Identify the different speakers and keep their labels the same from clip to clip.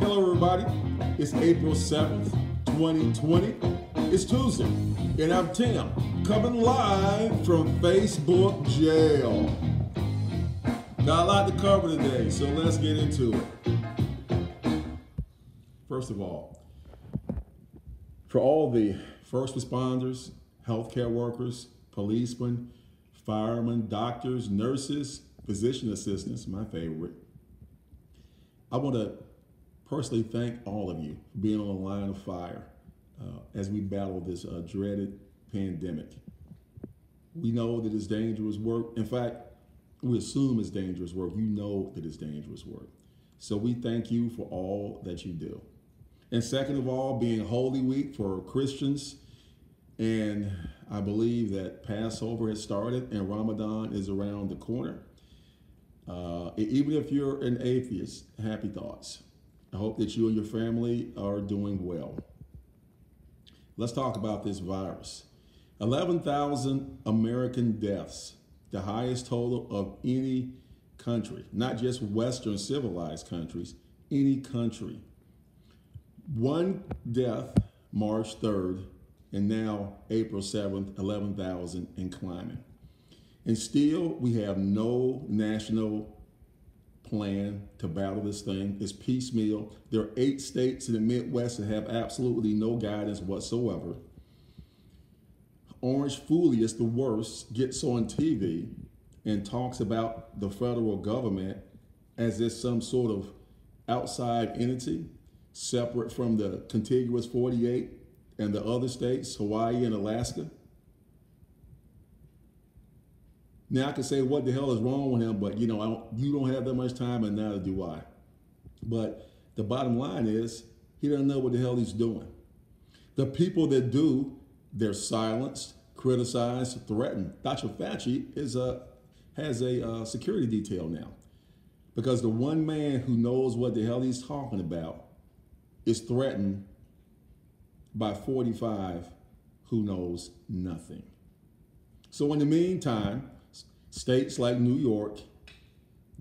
Speaker 1: Hello, everybody. It's April 7th, 2020. It's Tuesday, and I'm Tim, coming live from Facebook jail. Got a lot to cover today, so let's get into it. First of all, for all the first responders, healthcare workers, policemen, firemen, doctors, nurses, physician assistants, my favorite, I want to personally thank all of you for being on the line of fire as we battle this dreaded pandemic. We know that it's dangerous work. In fact, we assume it's dangerous work. You know that it's dangerous work. So we thank you for all that you do. And second of all, being Holy Week for Christians, and I believe that Passover has started and Ramadan is around the corner. Even if you're an atheist, happy thoughts. I hope that you and your family are doing well. Let's talk about this virus. 11,000 American deaths, the highest total of any country, not just Western civilized countries, any country. One death March 3rd, and now April 7th, 11,000 and climbing. And still, we have no national plan to battle this thing. It's piecemeal. There are 8 states in the Midwest that have absolutely no guidance whatsoever. Orange Foolius, the worst, gets on TV and talks about the federal government as if some sort of outside entity separate from the contiguous 48 and the other states, Hawaii and Alaska. Now I can say what the hell is wrong with him, but you don't have that much time, and neither do I. But the bottom line is he doesn't know what the hell he's doing. The people that do, they're silenced, criticized, threatened. Dr. Fauci has a security detail now, because the one man who knows what the hell he's talking about is threatened by 45 who knows nothing. So in the meantime, states like New York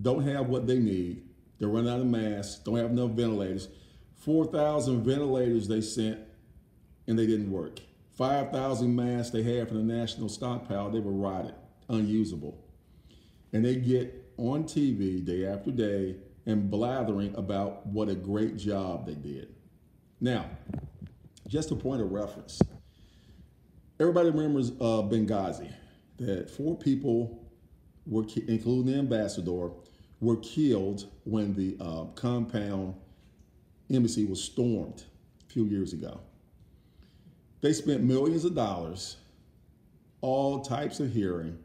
Speaker 1: don't have what they need. They're running out of masks, don't have enough ventilators. 4,000 ventilators they sent, and they didn't work. 5,000 masks they had from the national stockpile, they were rotted, unusable. And they get on TV day after day and blathering about what a great job they did. Now, just a point of reference. Everybody remembers Benghazi, that 4 people were, including the ambassador, were killed when the compound embassy was stormed a few years ago. They spent millions of dollars, all types of hearing,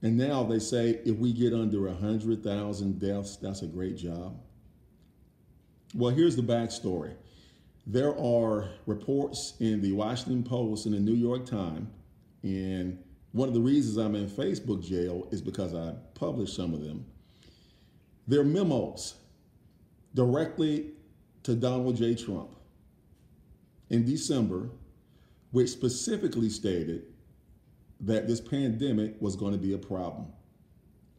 Speaker 1: and now they say if we get under 100,000 deaths, that's a great job. Well, here's the backstory. There are reports in the Washington Post and the New York Times, and one of the reasons I'm in Facebook jail is because I published some of them. They're memos directly to Donald J. Trump in December, which specifically stated that this pandemic was going to be a problem.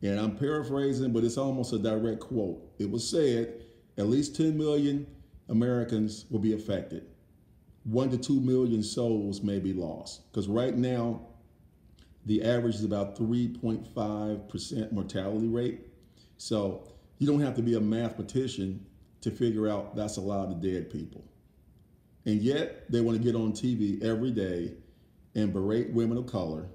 Speaker 1: And I'm paraphrasing, but it's almost a direct quote. It was said at least 10 million Americans will be affected. 1 to 2 million souls may be lost. Because right now, the average is about 3.5% mortality rate. So you don't have to be a mathematician to figure out that's a lot of dead people. And yet they want to get on TV every day and berate women of color,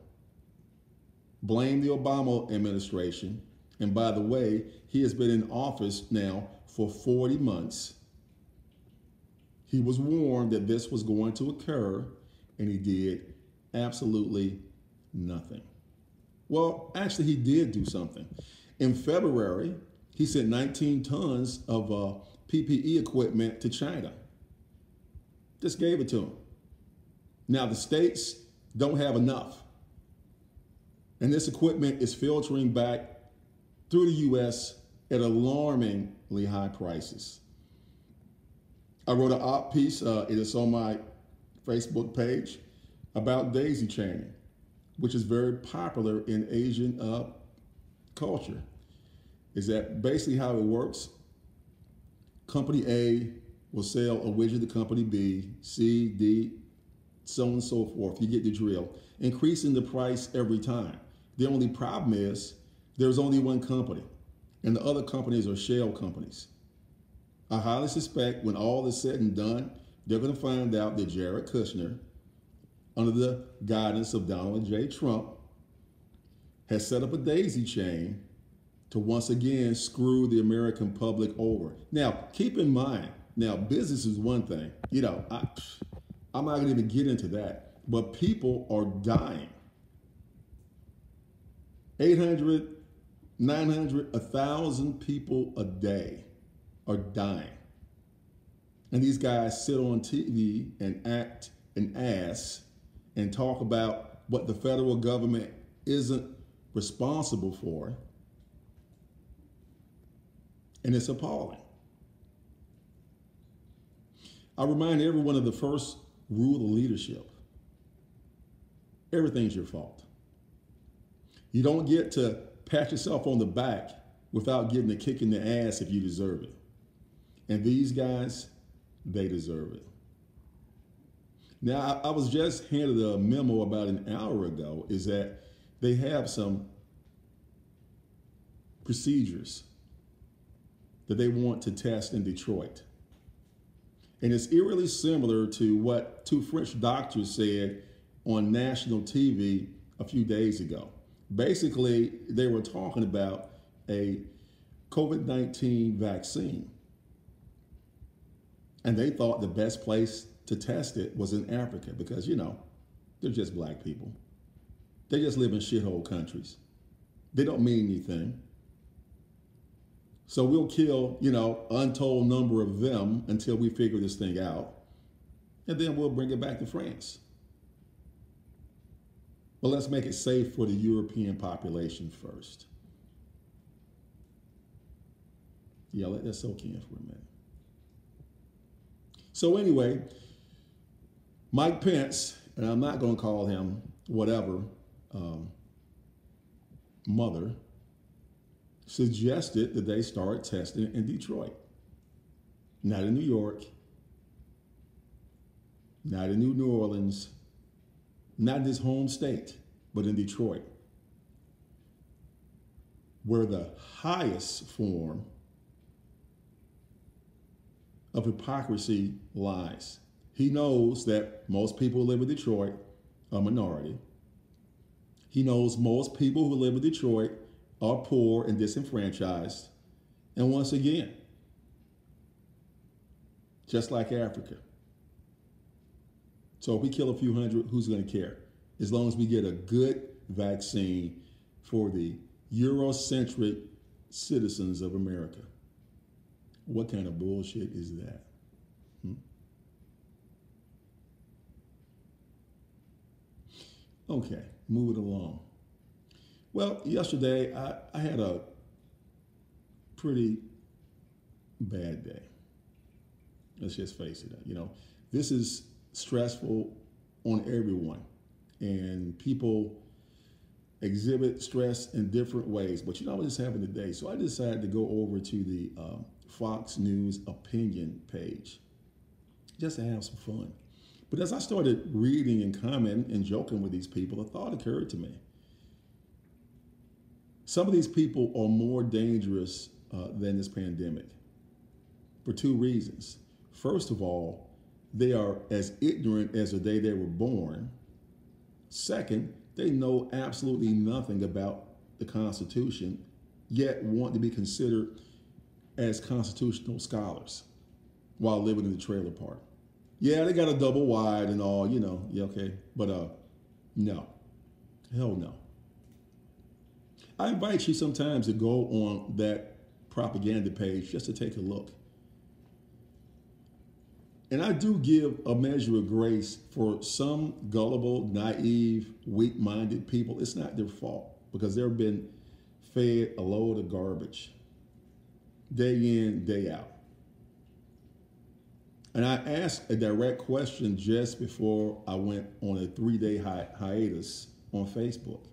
Speaker 1: blame the Obama administration. And by the way, he has been in office now for 40 months. He was warned that this was going to occur, and he did absolutely nothing. Well, actually, he did do something. In February, he sent 19 tons of PPE equipment to China. Just gave it to him. Now, the states don't have enough. And this equipment is filtering back through the U.S. at alarmingly high prices. I wrote an op piece, it is on my Facebook page, about daisy chaining, which is very popular in Asian culture. Is that basically how it works? company A will sell a widget to company B, C, D, so on and so forth. You get the drill. Increasing the price every time. The only problem is there's only one company, and the other companies are shell companies. I highly suspect when all is said and done, they're going to find out that Jared Kushner, under the guidance of Donald J. Trump, has set up a daisy chain to once again screw the American public over. Now, keep in mind, now business is one thing. You know, I'm not going to even get into that, but people are dying. 800, 900, 1,000 people a day are dying. And these guys sit on TV and act an ass and talk about what the federal government isn't responsible for. And it's appalling. I remind everyone of the first rule of leadership. Everything's your fault. You don't get to pat yourself on the back without getting a kick in the ass if you deserve it. And these guys, they deserve it. Now, I was just handed a memo about an hour ago, is that they have some procedures that they want to test in Detroit. And it's eerily similar to what two French doctors said on national TV a few days ago. Basically, they were talking about a COVID-19 vaccine. And they thought the best place to test it was in Africa because, you know, they're just black people. They just live in shithole countries. They don't mean anything. So we'll kill, you know, untold number of them until we figure this thing out. And then we'll bring it back to France. But let's make it safe for the European population first. Yeah, let that soak in for a minute. So anyway, Mike Pence, and I'm not going to call him whatever, mother, suggested that they start testing in Detroit. Not in New York, not in New Orleans, not in his home state, but in Detroit, where the highest form of hypocrisy lies. He knows that most people who live in Detroit are a minority. He knows most people who live in Detroit are poor and disenfranchised. And once again, just like Africa. So if we kill a few hundred, who's going to care? As long as we get a good vaccine for the Eurocentric citizens of America. What kind of bullshit is that? Okay, moving along. Well, yesterday I had a pretty bad day. Let's just face it. You know, this is stressful on everyone, and people exhibit stress in different ways. But you know what just happened today? So I decided to go over to the Fox News opinion page just to have some fun. But as I started reading and commenting and joking with these people, a thought occurred to me. Some of these people are more dangerous than this pandemic for two reasons. First of all, they are as ignorant as the day they were born. Second, they know absolutely nothing about the Constitution, yet want to be considered as constitutional scholars while living in the trailer park. Yeah, they got a double wide and all, you know, yeah, okay. But no, hell no. I invite you sometimes to go on that propaganda page just to take a look. And I do give a measure of grace for some gullible, naive, weak-minded people. It's not their fault because they've been fed a load of garbage day in, day out. And I asked a direct question just before I went on a 3-day hiatus on Facebook.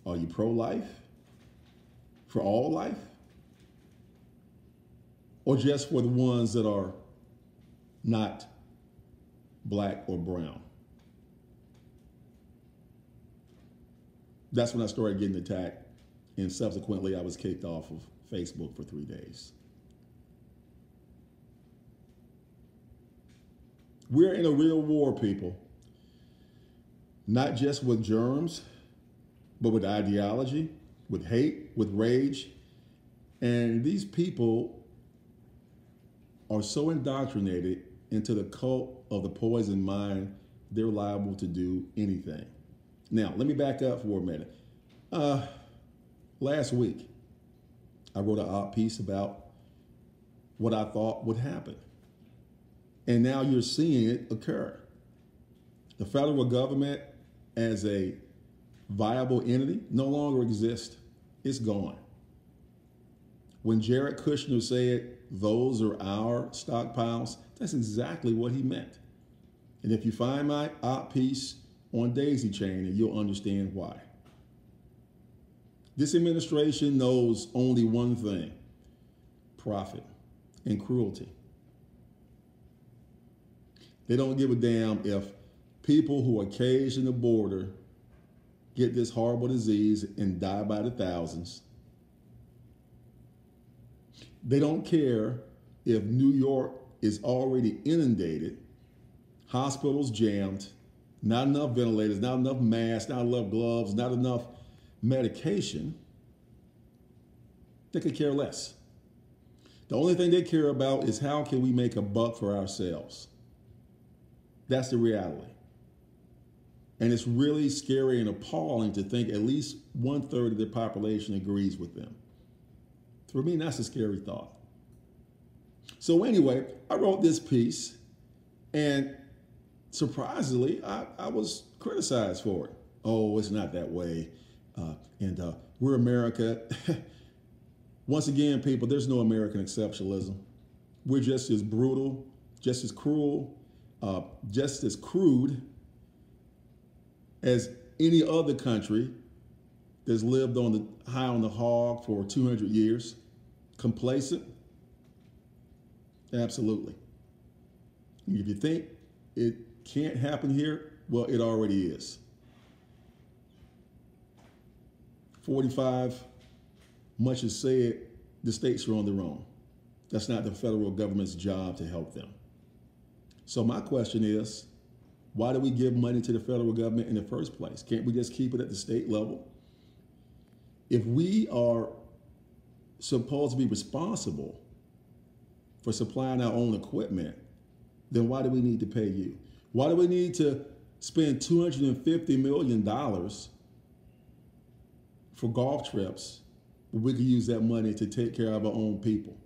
Speaker 1: Are you pro-life? For all life? or just for the ones that are not black or brown? That's when I started getting attacked, and subsequently I was kicked off of Facebook for 3 days. We're in a real war, people. Not just with germs, but with ideology, with hate, with rage. And these people are so indoctrinated into the cult of the poison mind, they're liable to do anything. Now, let me back up for a minute. Last week, I wrote an op piece about what I thought would happen. And now you're seeing it occur. The federal government as a viable entity no longer exists. It's gone. When Jared Kushner said, "Those are our stockpiles," that's exactly what he meant. And if you find my op piece on Daisy Chain, and you'll understand why. This administration knows only one thing: profit and cruelty. They don't give a damn if people who are caged in the border get this horrible disease and die by the thousands. They don't care if New York is already inundated, hospitals jammed, not enough ventilators, not enough masks, not enough gloves, not enough medication. They could care less. The only thing they care about is how can we make a buck for ourselves. That's the reality. And it's really scary and appalling to think at least 1/3 of the population agrees with them. For me, that's a scary thought. So anyway, I wrote this piece, and surprisingly, I was criticized for it. Oh, it's not that way. And we're America. Once again, people, there's no American exceptionalism. We're just as brutal, just as cruel, just as crude as any other country that's lived on the high on the hog for 200 years. Complacent? Absolutely. If you think it can't happen here, well, it already is. 45, much as said, the states are on their own. That's not the federal government's job to help them. So my question is, why do we give money to the federal government in the first place? Can't we just keep it at the state level? If we are supposed to be responsible for supplying our own equipment, then why do we need to pay you? Why do we need to spend $250 million for golf trips when we could use that money to take care of our own people?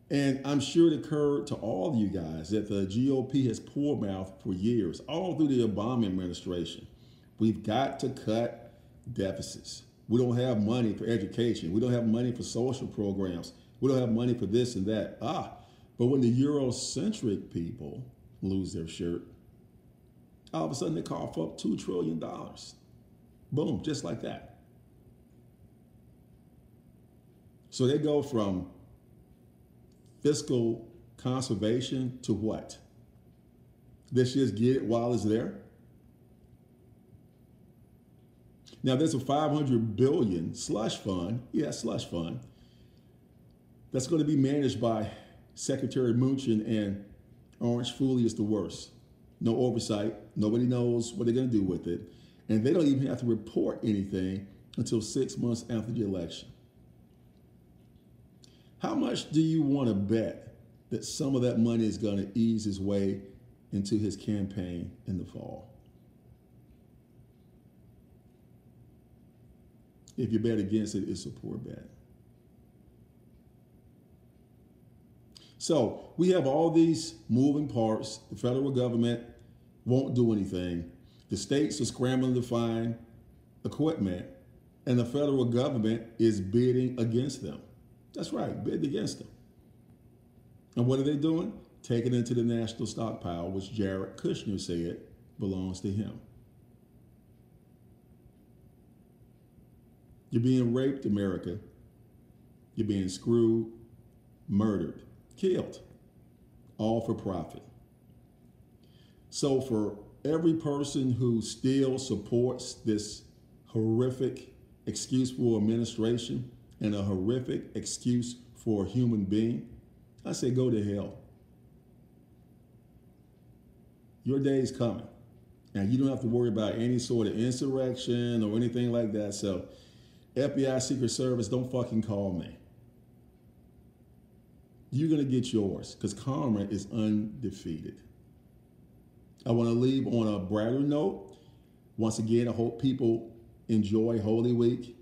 Speaker 1: And I'm sure it occurred to all of you guys that the GOP has poor mouthed for years, all through the Obama administration. We've got to cut deficits. We don't have money for education. We don't have money for social programs. We don't have money for this and that. But when the Eurocentric people lose their shirt, all of a sudden they cough up $2 trillion. Boom, just like that. So they go from fiscal conservation to what? Let's just get it while it's there. Now there's a $500 billion slush fund, slush fund, that's going to be managed by Secretary Mnuchin, and Orange Foley is the worst. No oversight. Nobody knows what they're going to do with it. And they don't even have to report anything until 6 months after the election. How much do you want to bet that some of that money is going to ease its way into his campaign in the fall? If you bet against it, it's a poor bet. So we have all these moving parts. The federal government won't do anything. The states are scrambling to find equipment, and the federal government is bidding against them. That's right, bid against them. And what are they doing? Taking it into the national stockpile, which Jared Kushner said belongs to him. You're being raped, America. You're being screwed, murdered, killed, all for profit. So for every person who still supports this horrific excuse for administration and a horrific excuse for a human being, I say go to hell. Your day is coming. And you don't have to worry about any sort of insurrection or anything like that. So FBI Secret Service, don't fucking call me. You're going to get yours because karma is undefeated. I want to leave on a brighter note. Once again, I hope people enjoy Holy Week,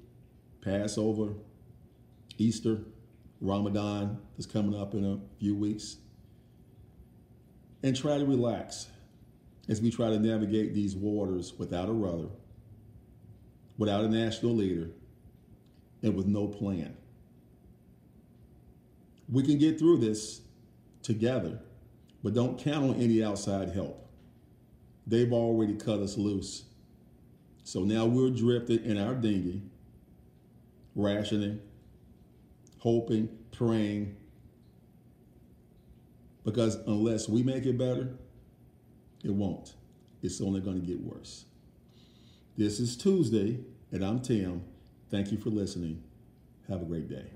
Speaker 1: Passover, Easter, Ramadan is coming up in a few weeks. And try to relax as we try to navigate these waters without a rudder, without a national leader, and with no plan. We can get through this together, but don't count on any outside help. They've already cut us loose. So now we're drifting in our dinghy, rationing, hoping, praying, because unless we make it better, it won't. It's only going to get worse. This is Tuesday, and I'm Tim. Thank you for listening. Have a great day.